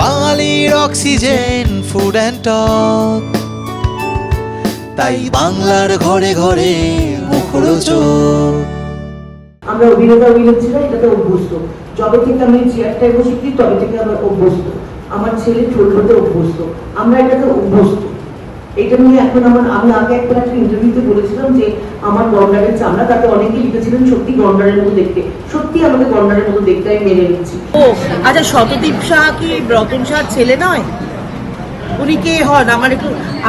বাঙালির oxygen food and talk, তাই বাংলার ঘরে ঘরে মুখরোচক। আমরা অভিনেতা অভিনেত্রীরা এটাতে অভ্যস্ত। যবে থেকে আমি চেয়ারটায় বসেছি তবে থেকে আমরা অভ্যস্ত। আমার ছেলে ছোটতে অভ্যস্ত, আমরা এটাতে অভ্যস্ত। এটা নিয়ে এখন আমি আগে একটা ইন্টারভিউতে বলেছিলাম যে আমার গন্ডারের চামড়া, তাতে অনেকে লিখেছিলেন সত্যি গন্ডারের মতো দেখতে। সত্যি আমাকে গন্ডারের মতো দেখতে আমি মেনে নিচ্ছি। ও আচ্ছা, শতদীপ শাহ কি রতন শাহর ছেলে নয়? উনি কে হন?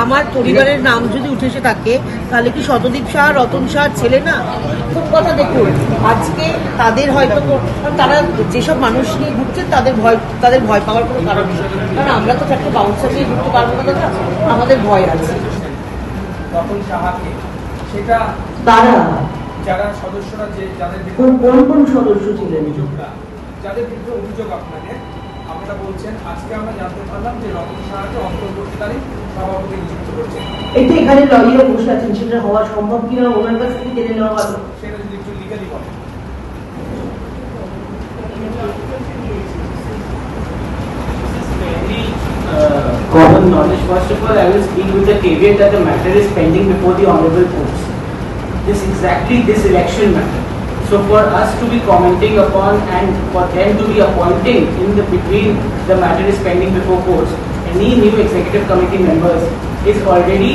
আমার পরিবারের নাম যদি উঠেছে থাকে, তাহলে কি শতদীপ শাহ রতন শাহর ছেলে না? খুব কথা দেখুন, আজকে তাদের হয়তো তারা যেসব মানুষ নিয়ে ঘুরছেন তাদের ভয় পাওয়ার কোনো কারণ নেই, কারণ আমরা তো চারটে বাউন্সার নিয়ে ঘুরতে পারবো না দাদা, আমাদের ভয় আছে। রতন সাহাকে সেটা তারা যারা সদস্যরা যাদের কোন সদস্য ছিলেন, অভিযোগটা যাদের বিরুদ্ধে অভিযোগ আপনারা বলছেন, আজকে আমরা জানতে পারলাম যে রতন সাহাকে অন্তর্বর্তীকালীন সভাপতি নিযুক্ত করছেন। এটা এখানে লরিয়ে বসে আছেন, সেটা হওয়া সম্ভব কিনা ওনার কাছ থেকে জেনে নেওয়া ভালো। সেটা যদি একটু লিগালি বলেন। Common knowledge. First of all, I will speak with the caveat that the matter is pending before the honourable courts. This election matter. So for us to be commenting upon and for them to be appointing in the between the matter is pending before courts, any new executive committee members is already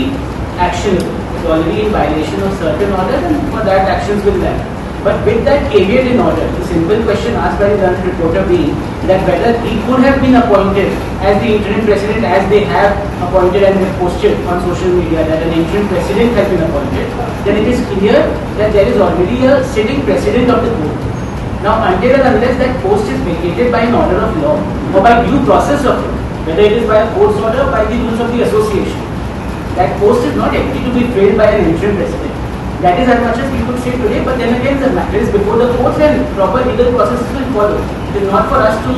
actionable. It's already in violation of certain orders, and for that actions will land. But with that caveat in order, the simple question asked by the learned reporter being that whether he could have been appointed as the interim president, as they have appointed and have posted on social media that an interim president has been appointed, then it is clear that there is already a sitting president of the court. Now, until and unless that post is vacated by an order of law or by due process of law, whether it is by a court's order or by the rules of the association, that post is not empty to be filled by an interim president. That is as much as we could say today, but then again the matter is before the courts and proper legal processes will follow. It is not for us to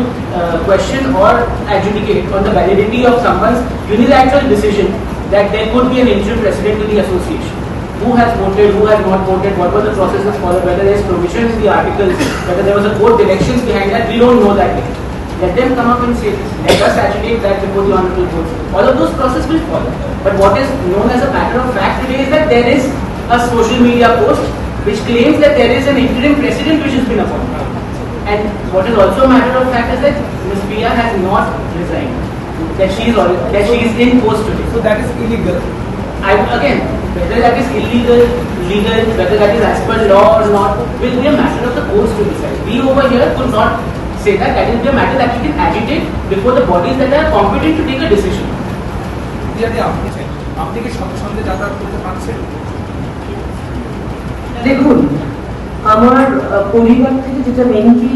question or adjudicate on the validity of someone's unilateral decision that there could be an interim president to the association. Who has voted, who has not voted, what were the processes followed, whether there is provision in the articles, whether there was a court directions behind that, we don't know that yet. Let them come up and say this. Let us agitate that before the honourable courts. All of those processes will follow. But what is known as a matter of fact today is that there is a social media post which claims that there is an interim president which has been appointed. And what is also a matter of fact is that Ms. Priya has not resigned. That she is in post today. So that is illegal. Again, whether that is illegal, legal, whether that is as per law or not, will be a matter of the courts to decide. We over here could not say that. That will be a matter that we can agitate before the bodies that are competent to take a decision. আপনি কি সঙ্গে যাতায়াত করতে পারছেন? দেখুন, আমার পরিবার থেকে যেটা মেনলি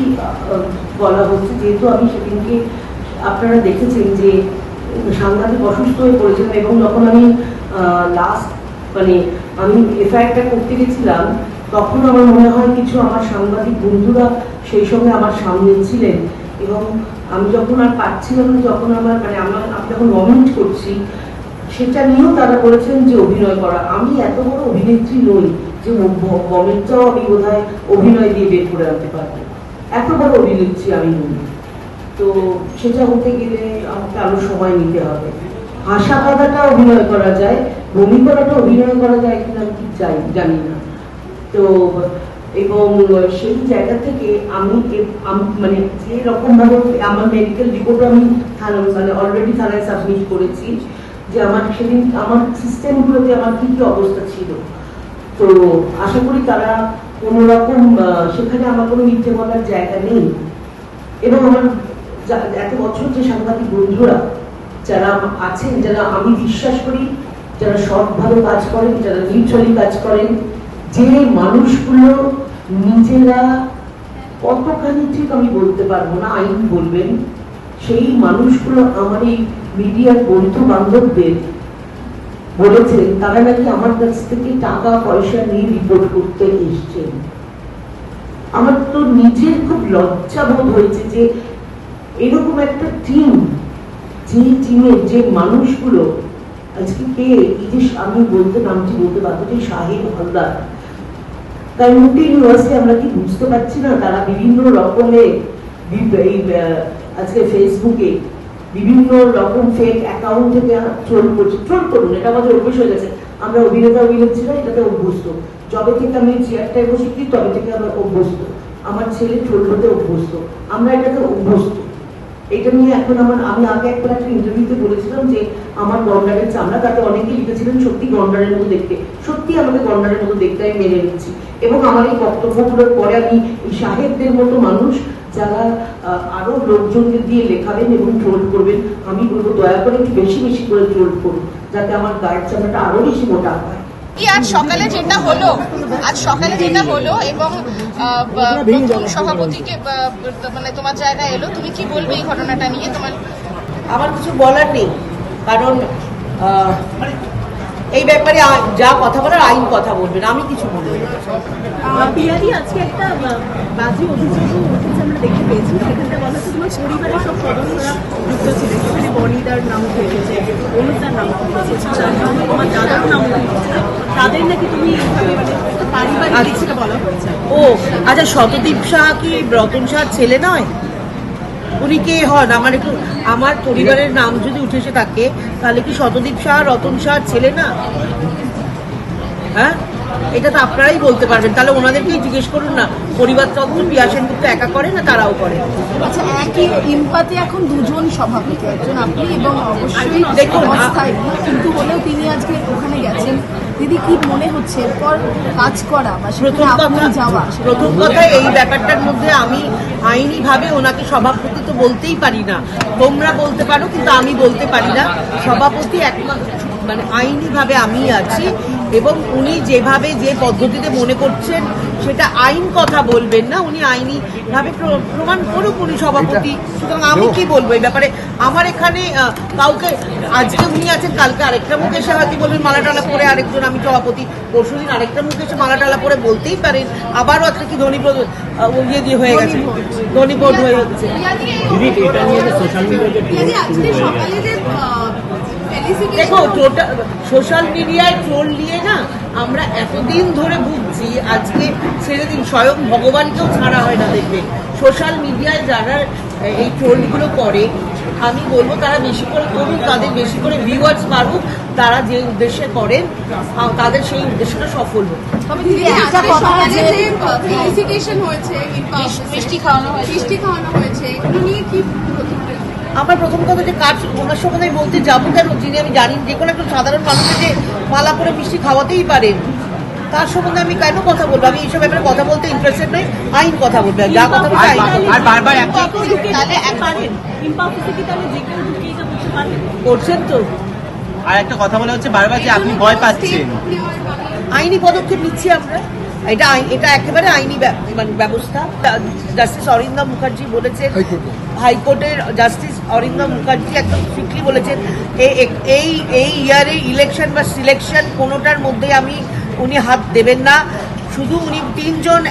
বলা হচ্ছে, যেহেতু আমি সেদিনকে আপনারা দেখেছেন যে সাংঘাতিক অসুস্থ হয়ে পড়েছিলাম, এবং যখন আমি লাস্ট আমি এফআইআরটা করতে গেছিলাম, তখন আমার মনে হয় কিছু আমার সাংবাদিক বন্ধুরা সেই সঙ্গে আমার সামনে ছিলেন, এবং আমি যখন আর পাচ্ছিলাম না, যখন আমি যখন কমেন্ট করছি, সেটা নিয়েও তারা বলেছেন যে অভিনয় করা। আমি এত বড় অভিনেত্রী নই যে কমেন্টটাও আমি বোধহয় অভিনয় দিয়ে বের করে আনতে পারবো। এত বড় অভিনেত্রী আমি নই। তো সেটা হতে গেলে আমাকে আরো সময় নিতে হবে। হাসা কাঁদাটা অভিনয় করা যায়, বমি করাটা অভিনয় করা যায় কিনা আমি জানি না। তো এবং সেই জায়গা থেকে আমি যে রকম ভাবে আমার মেডিকেল রিপোর্ট আমি অলরেডি থানায় সাবমিট করেছি, যে সেদিন আমার সিস্টেমগুলোতে আমার কি কি অবস্থা ছিল। তো আশা করি তারা কোনো রকম সেখানে আমার কোনো মিথ্যে বলার জায়গা নেই। এবং আমার এত বছর যে সাংবাদিক বন্ধুরা যারা আছেন, যারা আমি বিশ্বাস করি, যারা সৎভাবে কাজ করেন, যারা নিউট্রালি কাজ করেন, যে মানুষগুলো নিজেরা কতখানি ঠিক আমি বলতে পারবো না, আইন বলবেন, সেই মানুষগুলো আমার এই মিডিয়ার বন্ধু বান্ধবদের বলেছেন তারা নাকি আমার কাছ থেকে টাকা পয়সা নিয়ে রিপোর্ট করতে এসছেন। আমার তো নিজের খুব লজ্জা বোধ হয়েছে যে এরকম একটা টিম, যে টিমের যে মানুষগুলো আজকে কে, এই যে আমি নামটি বলতে পারবো যে শাহিন হালদার, কন্টিনিউয়াসলি আমরা কি বুঝতে পারছি না তারা বিভিন্ন রকমের আজকে ফেসবুকে বিভিন্ন রকম ফেক অ্যাকাউন্ট থেকে ট্রোল করছে। ট্রোল করুন, এটা আমাদের অভ্যেস হয়ে গেছে। আমরা অভিনেতা অভিনেত্রীরা এটাতে অভ্যস্ত। যবে থেকে আমি চেয়ারটায় বসেছি তবে থেকে আমরা অভ্যস্ত। আমার ছেলে ট্রোল হতে অভ্যস্ত, আমরা এটাতে অভ্যস্ত। এটা নিয়ে এখন আমি আগে একবার একটা ইন্টারভিউতে বলেছিলাম যে আমার গন্ডারের চামড়া, তাতে অনেকে লিখেছিলেন সত্যি গন্ডারের মতো দেখতে। সত্যি আমাকে গন্ডারের মতো দেখতে আমি মেনে নিচ্ছি। এবং আমার এই বক্তব্যগুলোর পরে আমি এই সাহেবদের মতো মানুষ যারা আরো লোকজনকে দিয়ে লেখাবেন এবং ট্রোল করবেন, আমি বলবো দয়া করে একটু বেশি বেশি করে ট্রোল করুন, যাতে আমার গায়ের চামড়াটা আরো বেশি মোটা হয়। আজ সকালে যেটা হলো এবং নতুন সভাপতিকে মানে তোমার জায়গায় এলো, তুমি কি বলবে এই ঘটনাটা নিয়ে? তোমার আমার কিছু বলার নেই, কারণ এই ব্যাপারে যা কথা বলার আইন কথা বলবেন, আমি কিছু বলবো না। পিয়ারি আজকে একটা বাজে অভিযোগও উঠেছে, আমরা দেখতে পেয়েছি। সেখানে বলা হচ্ছে তোমার পরিবারের সব সদস্যরা যুক্ত ছিলেন, সেখানে বনিদার নাম উঠেছে, অনুদার নাম উঠেছে, তোমার দাদার নাম উঠেছে, তাদের নাকি তুমি এইভাবে মানে পারিবারিক দিক থেকে বলা হয়েছে। ও আচ্ছা, শতদীপ শাহ কি রতন শাহর ছেলে নয়? উনি কে হন? আমার পরিবারের নাম যদি উঠেছে থাকে, তাহলে কি শতদীপ শাহ রতন শাহর ছেলে না? হ্যাঁ, এটা তো আপনারাই বলতে পারবেন। তাহলে ওনাদেরকেই জিজ্ঞেস করুন না, পরিবারতন্ত্র পিয়া সেনগুপ্ত একা করে না তারাও করে? আচ্ছা, একই ইম্পাতে এখন দুজন সভাপতি, একজন আপনি এবং অবশ্যই দেখুন, অস্থায়ী, কিন্তু হলেও তিনি আজকে ওখানে গেছেন। দিদি, কি মনে হচ্ছে এরপর কাজ করা বা সেখানে আপনি যাওয়া? প্রথম কথা, এই ব্যাপারটার মধ্যে আমি আইনিভাবে ওনাকে সভাপতি তো বলতেই পারি না। তোমরা বলতে পারো, কিন্তু আমি বলতে পারি না। সভাপতি একমাত্র মানে আইনিভাবে আমি আছি, এবং উনি যেভাবে যে পদ্ধতিতে মনে করছেন সেটা আইন কথা বলবেন না, উনি আইনি ভাবে প্রমাণ করুক উনি সভাপতি। সুতরাং আমি কি বলবো এই ব্যাপারে? আমার এখানে কাউকে, আজকে উনি আছেন, কালকে আরেকটা মুখ এসে হয়তো বলবেন মালা টালা পরে আরেকজন আমি সভাপতি, পরশুদিন আরেকটা মুখ এসে মালা টালা পরে বলতেই পারেন। আবারও আজকে কি ধনীপদ ইয়ে দিয়ে হয়ে গেছে, ধনীপদ হয়ে গেছে। দেখো, সোশ্যাল মিডিয়ায় ট্রোল নিয়ে না আমরা এতদিন ধরে ভুগছি, আজকে ছেড়ে দিন, স্বয়ং ভগবানকেও ছাড়া হয় না। দেখবে সোশ্যাল মিডিয়ায় যারা এই ট্রোলগুলো করে, আমি বলবো তারা বেশি করে করুক, তাদের বেশি করে ভিউয়ার্স বাড়ুক, তারা যে উদ্দেশ্যে করেন তাদের সেই উদ্দেশ্যটা সফল হোক। মিষ্টি খাওয়ানো হয়েছে, এগুলো নিয়ে কি? আমার প্রথম কথা যে কাজ ওনার সম্বন্ধে আমি বলতে যাবো কেন, যিনি আমি জানি যে কোনো একটা সাধারণ মানুষকে যে মালা করে মিষ্টি খাওয়াতেই পারেন, তার সম্বন্ধে আমি কেন কথা বলবো? আমি এইসব ব্যাপারে কথা বলতে ইন্টারেস্টেড নই, আইন কথা বলবে, যা কথা বলবে আইন। আর বারবার করছেন তো। আর একটা কথা বলা হচ্ছে বারবার যে আপনি ভয় পাচ্ছেন। আইনি পদক্ষেপ নিচ্ছি আমরা, এটা একেবারে আইনি মানে ব্যবস্থা। জাস্টিস অরিন্দম মুখার্জি বলেছেন, হাইকোর্টের জাস্টিস অরিন্দম মুখার্জি একদম স্ট্রিক্টলি বলেছেন, এই ইয়ারে ইলেকশন বা সিলেকশন কোনোটার মধ্যে উনি হাত দেবেন না। শুধু উনি 3 জন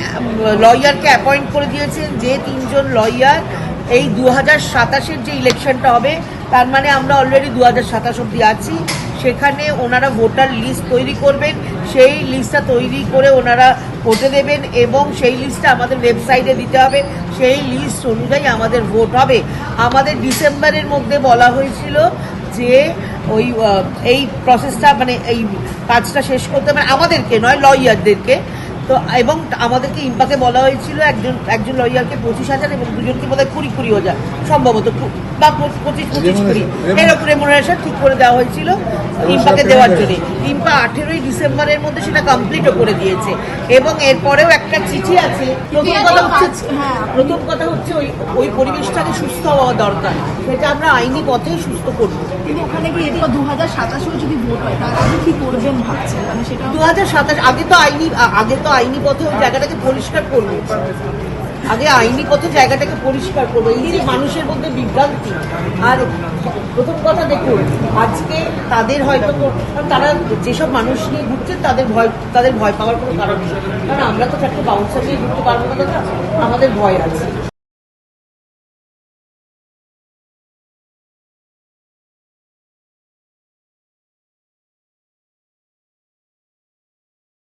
লয়ারকে অ্যাপয়েন্ট করে দিয়েছেন, যে 3 জন লয়ার এই 2027-এর যে ইলেকশনটা হবে, তার মানে আমরা অলরেডি 2027 অব্দি আছি। সেখানে ওনারা ভোটার লিস্ট তৈরি করবেন, সেই লিস্টটা তৈরি করে ওনারা ভোটে দেবেন, এবং সেই লিস্টটা আমাদের ওয়েবসাইটে দিতে হবে। সেই লিস্ট অনুযায়ী আমাদের ভোট হবে। আমাদের ডিসেম্বরের মধ্যে বলা হয়েছিল যে এই প্রসেসটা মানে এই কাজটা শেষ করতে, মানে আমাদেরকে নয়, লয়ারদেরকে। তো এবং আমাদেরকে ইম্পাকে বলা হয়েছিল একজন লয়ারকে 25,000 এবং দুজনকে বোধহয় 20,000 সম্ভবত, বা 25-20 এরকম রেমুনারেশন ঠিক করে দেওয়া হয়েছিল ইম্পাকে দেওয়ার জন্য। ইম্পা 18ই ডিসেম্বরের মধ্যে সেটা কমপ্লিটও করে দিয়েছে, এবং এরপরেও একটা চিঠি আছে। প্রথম কথা হচ্ছে ওই পরিবেশটাকে সুস্থ হওয়া দরকার, সেটা আমরা আইনি পথেই সুস্থ করবো। কিন্তু ওখানে গিয়ে এরপর 2027-এও যদি ভোট হয়, তাহলে কি করবেন ভাবছেন? মানে সেটা 2027 আগে তো আইনি পথে ওই জায়গাটাকে পরিষ্কার করবো। আগে আইনি পথে জায়গাটাকে পরিষ্কার করবো। এই যে মানুষের মধ্যে বিভ্রান্তি, আর প্রথম কথা দেখুন, আজকে তাদের হয়তো, তারা যেসব মানুষ নিয়ে ঘুরছেন তাদের ভয় পাওয়ার কোনো কারণ নেই, কারণ আমরা তো চারটে বাউন্সার নিয়ে ঘুরতে পারবো না, দাদা, আমাদের ভয় আছে।